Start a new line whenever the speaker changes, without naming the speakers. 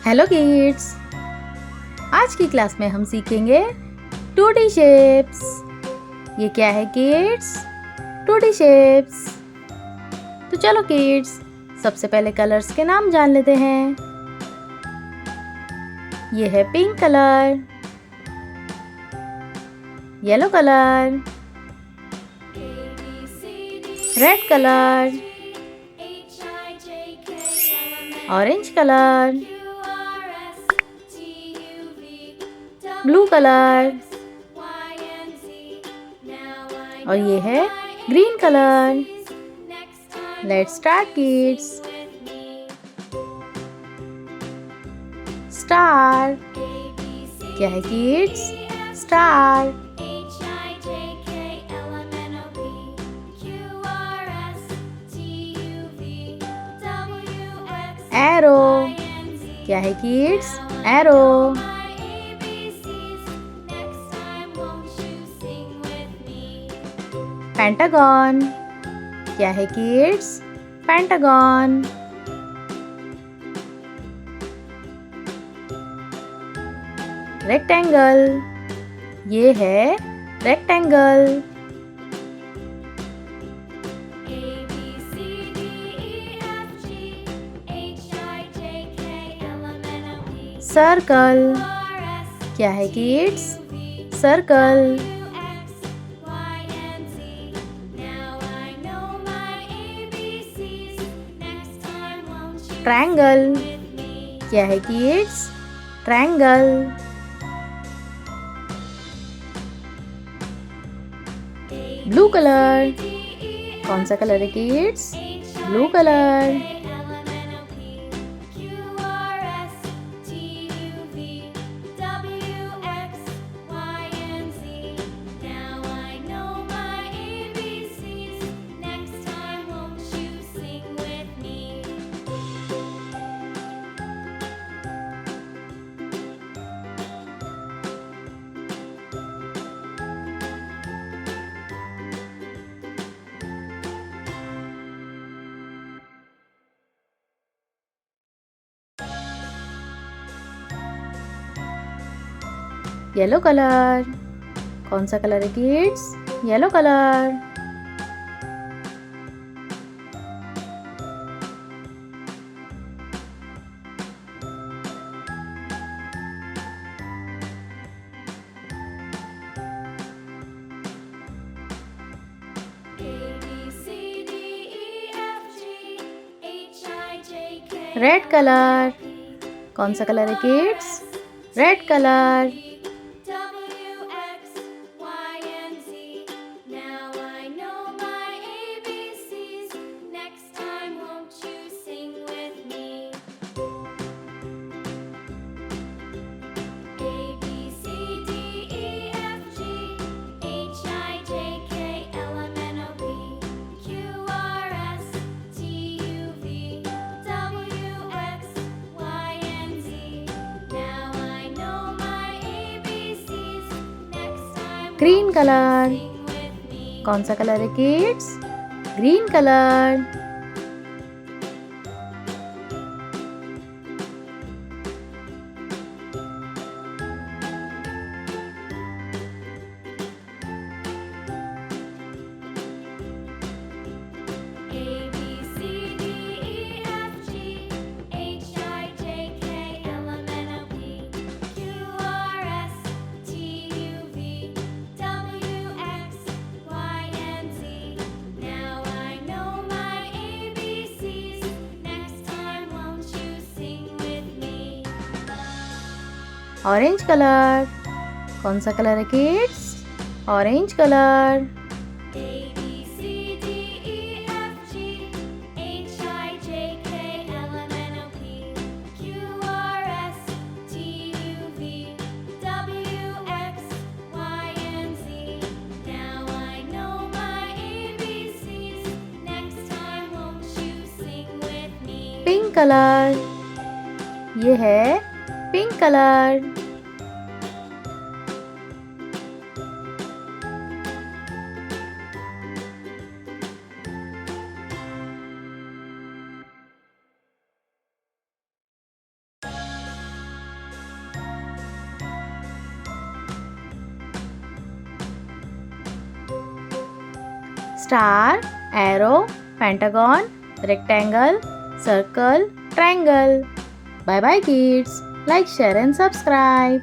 Hello kids, आज की class में हम सीखेंगे 2D शेप्स। ये क्या है किड्स? 2D shapes. तो चलो किड्स, सबसे पहले कलर्स के नाम जान लेते हैं। ये है pink colour, yellow colour, red colour, orange colour, blue colour और ये है green colour. Let's start kids. Star क्या है किड्स? स्टार। एरो क्या है किड्स? एरो। पेंटागन क्या है किड्स? पेंटागन। रेक्टेंगल ये है रेक्टेंगल। सर्कल क्या है किड्स? सर्कल। ट्रायंगल क्या है किड्स? ट्रायंगल। ब्लू कलर कौन सा कलर है kids? Blue colour. Yellow colour कौन सा कलर है kids? Yellow colour. Red colour कौन सा कलर है kids? Red colour. Green colour कौन सा कलर है kids? Green colour. Orange colour कौन सा कलर है kids? Orange colour. Pink colour ये है pink colour. star, arrow, pentagon, rectangle, circle, triangle. Bye bye kids. Like, share and subscribe.